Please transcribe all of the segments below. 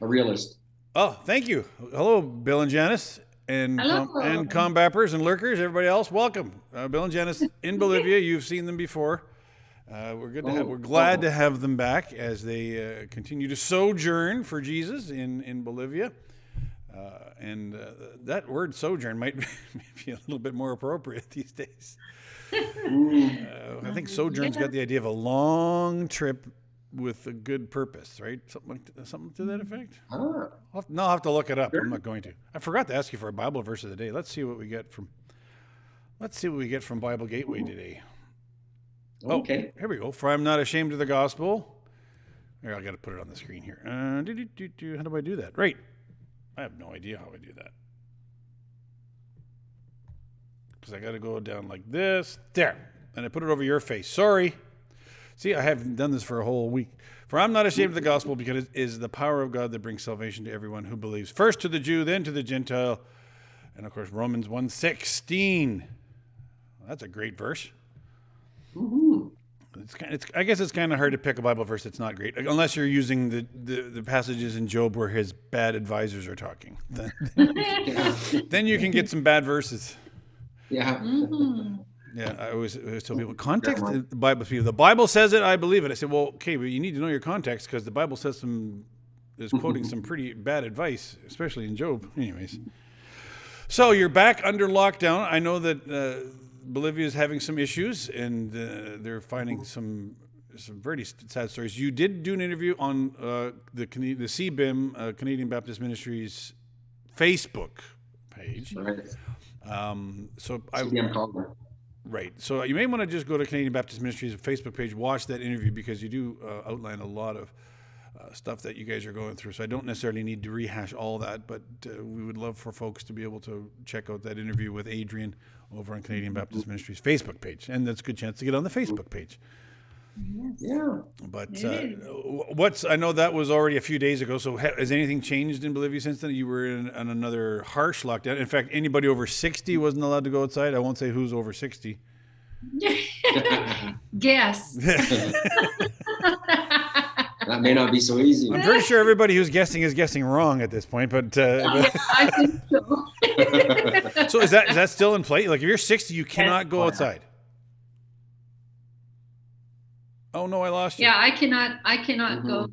a realist. Oh, thank you. Hello, Bill and Janice, and Hello. ComBappers and lurkers. Everybody else, welcome. Bill and Janice in Bolivia. You've seen them before. We're glad to have them back as they continue to sojourn for Jesus in Bolivia. And that word sojourn might be a little bit more appropriate these days. I think sojourn's got the idea of a long trip with a good purpose, right? Something to that effect. Ah. I'll have to look it up. Sure. I'm not going to. I forgot to ask you for a Bible verse of the day. Let's see what we get from Bible Gateway today. Okay. Oh, here we go. For I'm not ashamed of the gospel. Here, I got to put it on the screen here. How do I do that? Right. I have no idea how I do that. Because I got to go down like this. There. And I put it over your face. Sorry. See, I haven't done this for a whole week. For I'm not ashamed of the gospel because it is the power of God that brings salvation to everyone who believes. First to the Jew, then to the Gentile. And of course, Romans 1:16. That's a great verse. Mm-hmm. I guess it's kind of hard to pick a Bible verse that's not great, unless you're using the passages in Job where his bad advisors are talking. Then you can get some bad verses. Yeah. Mm-hmm. Yeah, I always tell people, context, the Bible says it, I believe it. I said, well, okay, but you need to know your context because the Bible is quoting some pretty bad advice, especially in Job. Anyways. So you're back under lockdown. I know that Bolivia is having some issues and they're finding some very sad stories. You did do an interview on the CBIM, Canadian Baptist Ministries Facebook page. Right. CBM Calder. Right. So you may want to just go to Canadian Baptist Ministries' Facebook page, watch that interview because you do outline a lot of stuff that you guys are going through. So I don't necessarily need to rehash all that, but we would love for folks to be able to check out that interview with Adrian over on Canadian Baptist Ministries' Facebook page. And that's a good chance to get on the Facebook page. Yes. Yeah. But I know that was already a few days ago. So has anything changed in Bolivia since then? You were in another harsh lockdown. In fact, anybody over 60 wasn't allowed to go outside. I won't say who's over 60. Guess. That may not be so easy. I'm pretty sure everybody who's guessing is guessing wrong at this point, but I think so. So is that still in play? Like if you're 60, you cannot go outside. Oh no, I lost you. Yeah, I cannot go.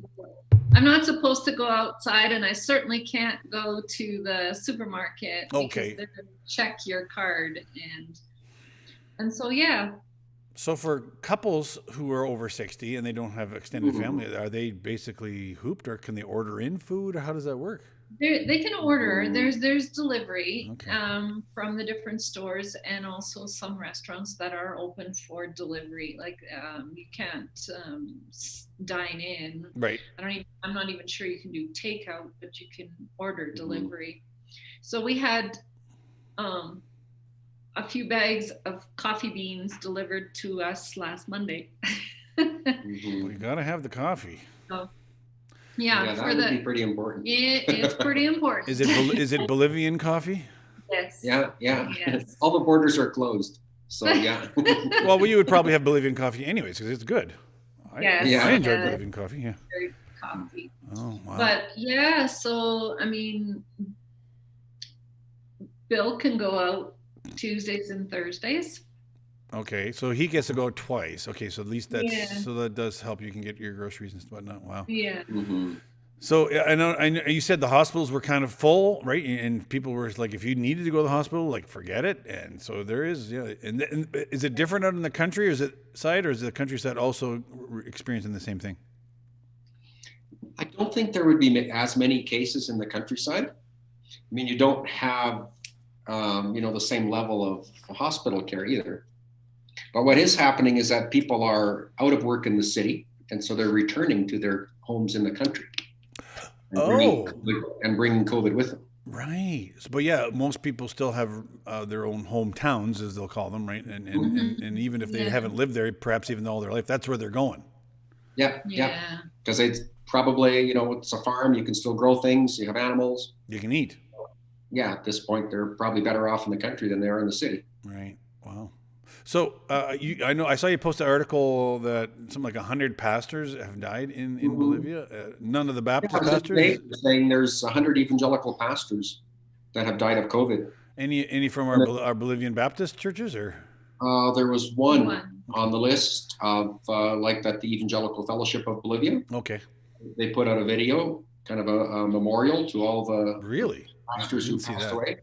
I'm not supposed to go outside, and I certainly can't go to the supermarket because they're going to check your card, and so yeah. So for couples who are over 60 and they don't have extended family, are they basically hooped, or can they order in food, or how does that work? They can order. There's delivery from the different stores, and also some restaurants that are open for delivery. Like you can't dine in. Right. I'm not even sure you can do takeout, but you can order delivery. So we had a few bags of coffee beans delivered to us last Monday. Well, you gotta have the coffee. So, yeah, that would be pretty important. It's pretty important. Is it Bolivian coffee? Yes. Yeah. Yes. All the borders are closed, so yeah. Well, you would probably have Bolivian coffee anyways because it's good. I enjoy Bolivian coffee. Yeah. Very good coffee. Oh wow. But yeah, so I mean, Bill can go out Tuesdays and Thursdays. Okay, so he gets to go twice. Okay, so at least so that does help. You can get your groceries and whatnot. Wow. Yeah. Mm-hmm. So I know you said the hospitals were kind of full, right? And people were like, if you needed to go to the hospital, like forget it. And so there is, And is it different out in the country, or is the countryside also experiencing the same thing? I don't think there would be as many cases in the countryside. I mean, you don't have, the same level of hospital care either. But what is happening is that people are out of work in the city, and so they're returning to their homes in the country and bringing COVID with them. Right. But yeah, most people still have their own hometowns, as they'll call them, right? And even if they haven't lived there, perhaps even all their life, that's where they're going. Yeah. Because it's probably, it's a farm. You can still grow things. You have animals. You can eat. Yeah, at this point, they're probably better off in the country than they are in the city. Right. Wow. So I know I saw you post an article that something like 100 pastors have died in Bolivia. None of the Baptist pastors. Saying there's 100 evangelical pastors that have died of COVID. Any from our Bolivian Baptist churches, or? There was one on the list of like that the Evangelical Fellowship of Bolivia. Okay. They put out a video, kind of a memorial to all the pastors who passed away.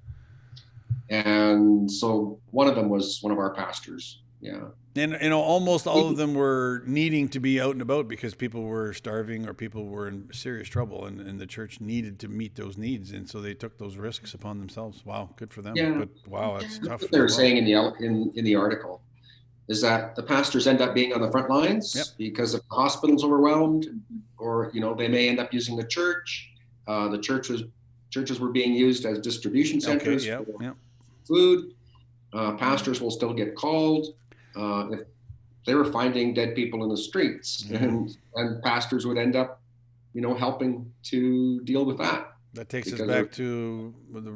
And so one of them was one of our pastors. Yeah. And almost all of them were needing to be out and about because people were starving or people were in serious trouble, and the church needed to meet those needs, and so they took those risks upon themselves. Wow, good for them. Yeah. But wow, that's tough. What they were saying in the article is that the pastors end up being on the front lines because if the hospital's overwhelmed, or they may end up using the church. The churches were being used as distribution centers for food. Pastors will still get called if they were finding dead people in the streets, and pastors would end up, helping to deal with that. That takes us back to the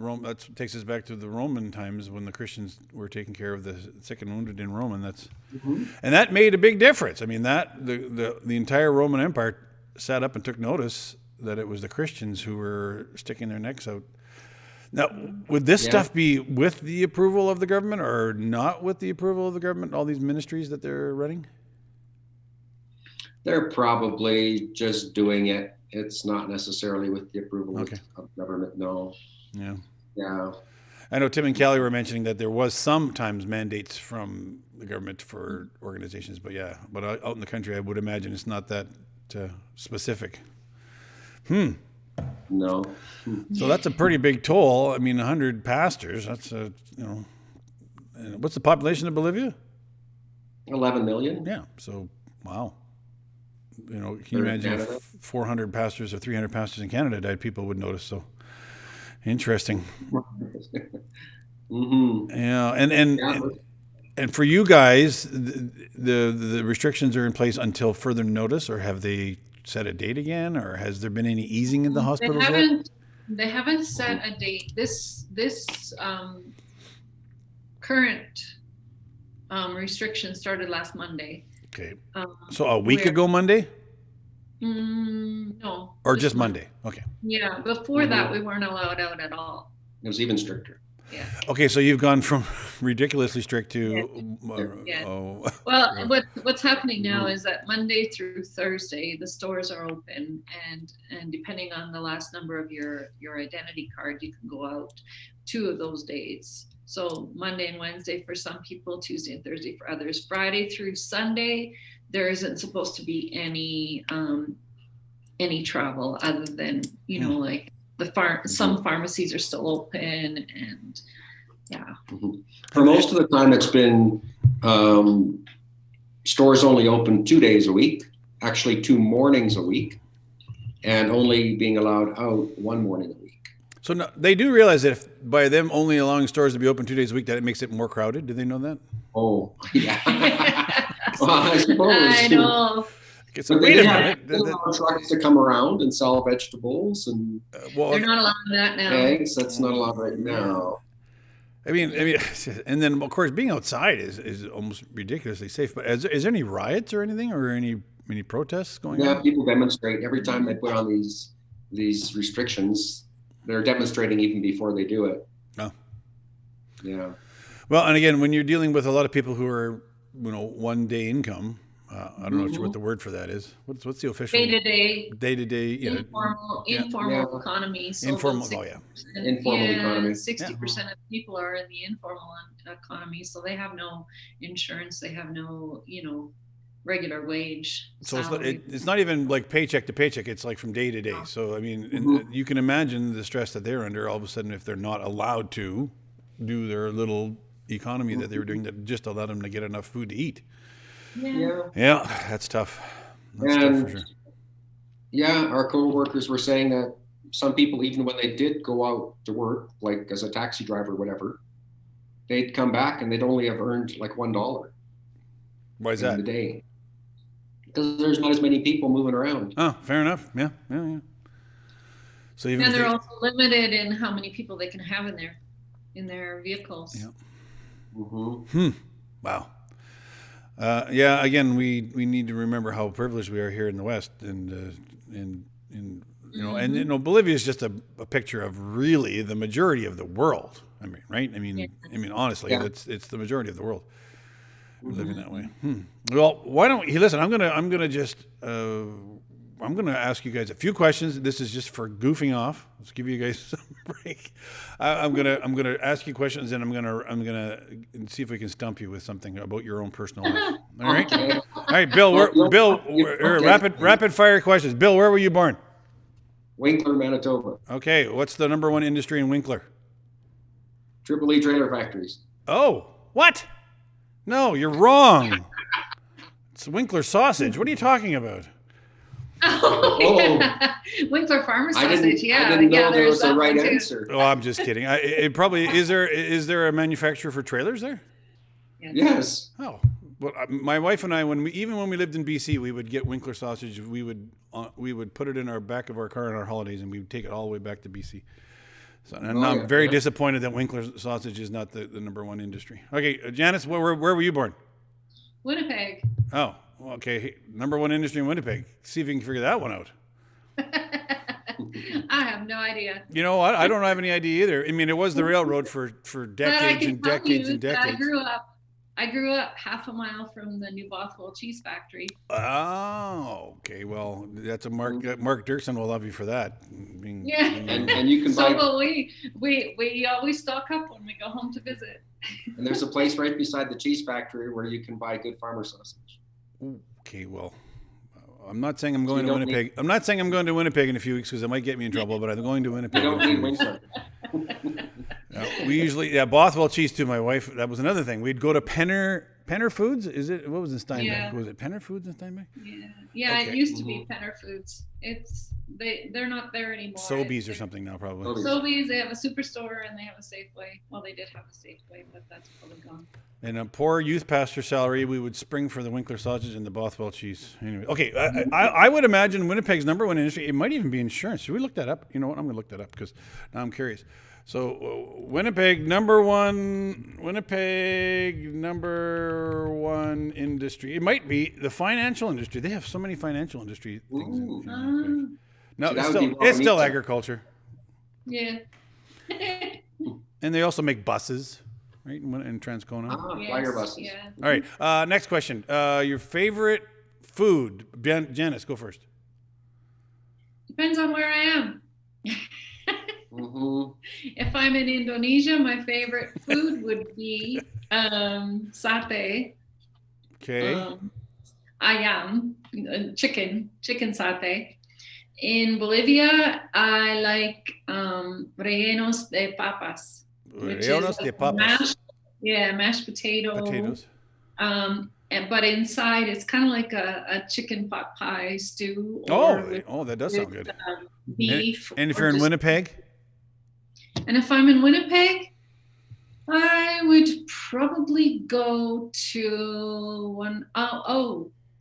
Roman times when the Christians were taking care of the sick and wounded in Rome, and and that made a big difference. I mean, that the entire Roman Empire sat up and took notice that it was the Christians who were sticking their necks out. Now, would this stuff be with the approval of the government or not with the approval of the government, all these ministries that they're running? They're probably just doing it. It's not necessarily with the approval of government, no. Yeah. Yeah. I know Tim and Callie were mentioning that there was sometimes mandates from the government for organizations, but out in the country, I would imagine it's not that specific. No. So that's a pretty big toll. I mean, 100 pastors, that's what's the population of Bolivia? 11 million. Yeah. So, wow. Can you imagine if 400 pastors or 300 pastors in Canada died, people would notice. So interesting. Yeah. And for you guys, the restrictions are in place until further notice, or have they set a date again, or has there been any easing in the hospitals yet? They haven't set a date. This current restriction started last Monday. Okay. So a week ago Monday? No. Or just Monday? Okay. Yeah. Before that, we weren't allowed out at all. It was even stricter. Yeah. Okay, so you've gone from ridiculously strict to Well, what's happening now is that Monday through Thursday the stores are open, and depending on the last number of your identity card, you can go out 2 of those days. So Monday and Wednesday for some people, Tuesday and Thursday for others. Friday through Sunday, there isn't supposed to be any travel other than like some pharmacies are still open, and for most of the time it's been stores only open 2 days a week, actually 2 mornings a week, and only being allowed out 1 morning a week. So no, they do realize that if by them only allowing stores to be open 2 days a week, that it makes it more crowded. Do they know that? Oh, yeah. Well, I suppose. I know. So wait a minute. They allow trucks to come around and sell vegetables and they're not allowing that now. Eggs. That's not allowed right now. I mean, and then of course being outside is almost ridiculously safe. But is there any riots or anything, or any protests going on? Yeah, people demonstrate every time they put on these restrictions. They're demonstrating even before they do it. Oh. Yeah. Well, and again, when you're dealing with a lot of people who are 1 day income. I don't know what the word for that is. What's the official? Day-to-day. Informal economy. So informal. Informal economy. 60% of people are in the informal economy, so they have no insurance. They have no, regular wage. So it's not even like paycheck to paycheck. It's like from day to day. So I mean, you can imagine the stress that they're under all of a sudden if they're not allowed to do their little economy that they were doing that just allowed them to get enough food to eat. Yeah, that's tough. That's tough for sure. Yeah, our co-workers were saying that some people, even when they did go out to work, like as a taxi driver or whatever, they'd come back and they'd only have earned like $1. Why is that? In the day. Because there's not as many people moving around. Oh, fair enough. Yeah. So even they're also limited in how many people they can have in their vehicles. Yeah. Wow. Yeah. Again, we need to remember how privileged we are here in the West, and Bolivia is just a picture of really the majority of the world. I mean, right? Honestly, it's the majority of the world living that way. Well, why don't we listen? I'm gonna ask you guys a few questions. This is just for goofing off. Let's give you guys some break. I'm gonna ask you questions, and I'm gonna see if we can stump you with something about your own personal life. All right, all right, Bill. Rapid fire questions. Bill, where were you born? Winkler, Manitoba. Okay, what's the number one industry in Winkler? Triple E trailer factories. Oh, what? No, you're wrong. It's Winkler sausage. What are you talking about? Yeah. Winkler Farmer Sausage. I didn't know there was a right answer. Oh, I'm just kidding. It probably is there a manufacturer for trailers there? Yes. Oh, well, my wife and I, when we lived in BC, we would get Winkler sausage. We would put it in our back of our car on our holidays, and we would take it all the way back to BC. So, and I'm very disappointed that Winkler sausage is not the number one industry. Okay, Janice, where were you born? Winnipeg. Oh, okay. Number one industry in Winnipeg. See if you can figure that one out. I have no idea. You know what? I don't have any idea either. I mean, it was the railroad for decades and decades and decades. I grew up half a mile from the New Bothwell cheese factory. Oh, okay. Well, that's a Mark Dirksen will love you for that. And you can buy. So we always stock up when we go home to visit. And there's a place right beside the cheese factory where you can buy good farmer sausage. Okay, well, I'm not saying I'm going to Winnipeg. I'm not saying I'm going to Winnipeg in a few weeks because it might get me in trouble. But I'm going to Winnipeg. You don't need Winkler. We usually, Bothwell cheese too. My wife, that was another thing. We'd go to Penner Foods. What was in Steinbach? Yeah. Was it Penner Foods in Steinbach? Yeah. Okay. It used to be Penner Foods. They're not there anymore. Sobeys or something now, probably. Sobeys, they have a superstore and they have a Safeway. Well, they did have a Safeway, but that's probably gone. And a poor youth pastor salary, we would spring for the Winkler sausage and the Bothwell cheese. Anyway, okay, I would imagine Winnipeg's number one industry. It might even be insurance. Should we look that up? You know what? I'm going to look that up because now I'm curious. So Winnipeg number one industry. It might be the financial industry. They have so many financial industry things in Winnipeg. No, it's still agriculture. Yeah. And they also make buses, right? In Transcona. Flyer buses. Yeah. All right. Next question. Your favorite food? Janice, go first. Depends on where I am. Mm-hmm. If I'm in Indonesia, my favorite food would be satay. Okay. Ayam, chicken satay. In Bolivia, I like rellenos de papas. Rellenos de papas. Mashed potatoes. But inside it's kind of like a chicken pot pie stew. That does sound good. Beef. And if you're in Winnipeg? And if I'm in Winnipeg, I would probably go to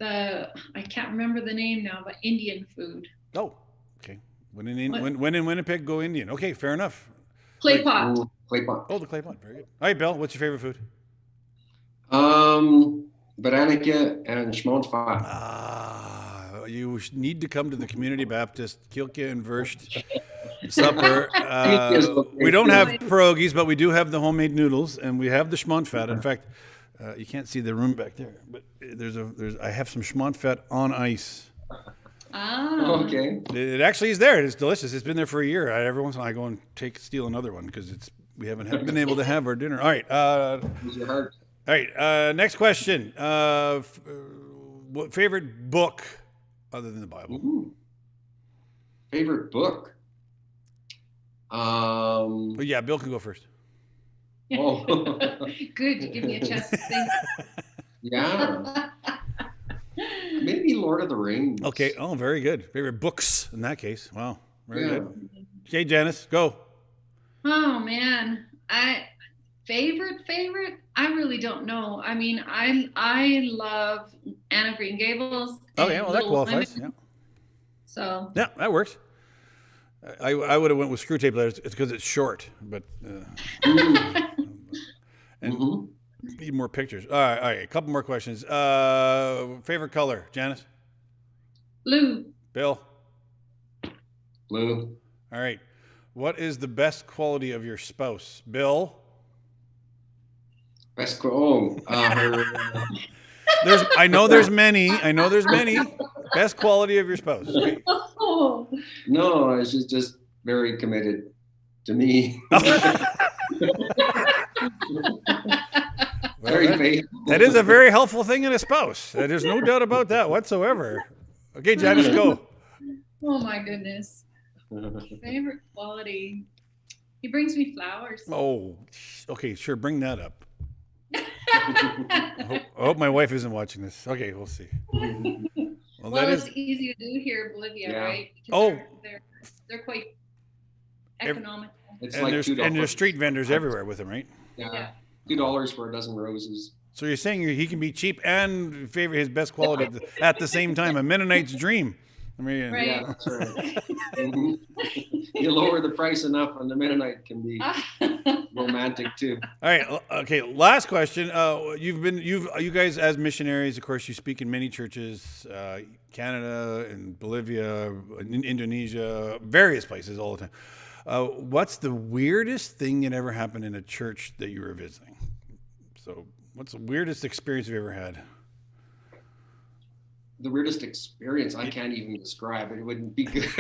I can't remember the name now, but Indian food. Oh, okay. When in Winnipeg, go Indian. Okay, fair enough. Clay pot. Clay pot. Oh, the clay pot. Very good. All right, Bill, what's your favorite food? Veronica and schmontfat. You need to come to the Community Baptist Kilke and Wurst supper. We don't have pierogies, but we do have the homemade noodles, and we have the schmontfat. In fact, you can't see the room back there, but I have some schmontfat on ice. Okay. It actually is there. It's delicious. It's been there for a year. Every once in a while, I go and steal another one because we haven't been able to have our dinner. All right. All right. Next question. Favorite book other than the Bible? Ooh. Favorite book? Yeah, Bill can go first. Oh. Good. You give me a chance to think. Yeah. Maybe Lord of the Rings. Okay. Oh, very good. Favorite books in that case. Wow. Very good. Okay, Janice, go. Oh man. Favorite? I really don't know. I mean, I love Anne of Green Gables. Oh yeah, well that qualifies. Yeah. So. Yeah, that works. I would have went with Screw Tape Letters. It's because it's short, but. Need more pictures. All right. A couple more questions. Favorite color, Janice? Blue. Bill? Blue. All right. What is the best quality of your spouse, Bill? Best her. I know there's many. Best quality of your spouse. Okay. Oh. No, she's just very committed to me. Very faithful. That is a very helpful thing in a spouse. There's no doubt about that whatsoever. Okay, Janice, go. Oh my goodness. Favorite quality. He brings me flowers. Oh, okay, sure. Bring that up. I hope my wife isn't watching this. Okay, we'll see. Well, it's easy to do here in Bolivia, right? Because they're quite economical. It's and like there's street vendors everywhere with them, right? Yeah. $2 for a dozen roses. So you're saying he can be cheap and favor his best quality at the same time. A Mennonite's dream. I mean, right. Yeah, that's right. You lower the price enough, and the Mennonite can be romantic too. All right. Okay. Last question. You guys as missionaries, of course, you speak in many churches, Canada and Bolivia, in Indonesia, various places all the time. What's the weirdest thing that ever happened in a church that you were visiting? So, what's the weirdest experience you've ever had? The weirdest experience I can't even describe. It wouldn't be good.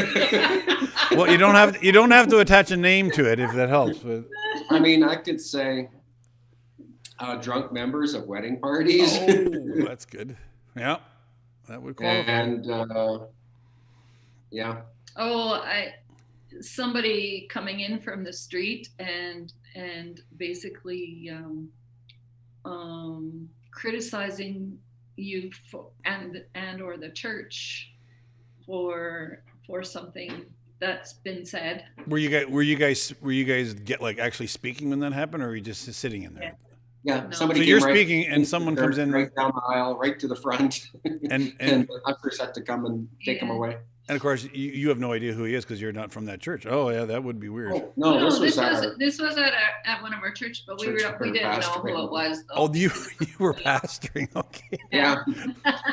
Well, you don't have to attach a name to it if that helps. But I mean, I could say drunk members of wedding parties. Oh, that's good. Yeah, that would qualify. And yeah. Oh, somebody coming in from the street and basically criticizing you and or the church for something that's been said. Were you guys get like actually speaking when that happened, or were you just sitting in there? Yeah, No. somebody. So you're speaking, and someone comes in right down the aisle, right to the front, and the ushers had to come and take him away. And of course, you have no idea who he is because you're not from that church. Oh yeah, that would be weird. Oh, no, this was at one of our churches, but we didn't know who it was. Though. Oh, you were pastoring, okay. Yeah,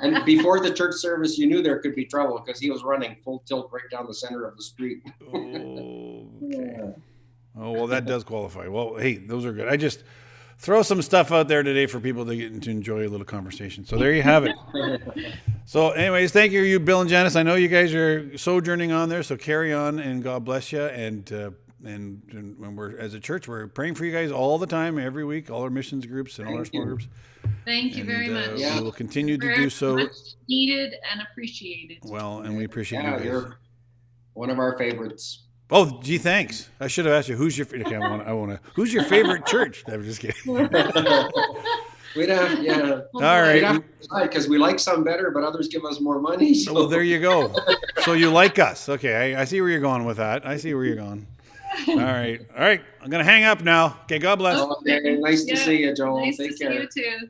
and before the church service, you knew there could be trouble because he was running full tilt right down the center of the street. Oh, okay. Oh well, that does qualify. Well, hey, those are good. I just throw some stuff out there today for people to get to enjoy a little conversation. So there you have it. So anyways, thank you, Bill and Janice. I know you guys are sojourning on there, so carry on and God bless you. And when we're, as a church, we're praying for you guys all the time, every week, all our missions groups and all our small groups. Thank you very much. We will continue to do so. Much needed and appreciated. Well, and we appreciate you guys. You're one of our favorites. Oh, gee, thanks. I should have asked you, who's your who's your favorite church? I'm just kidding. We'd have, yeah. All right. Because we like some better, but others give us more money. So. Well, there you go. So you like us. Okay, I see where you're going with that. I see where you're going. All right. I'm going to hang up now. Okay, God bless. Okay, nice to see you, Joel. Nice Take to care. see you too.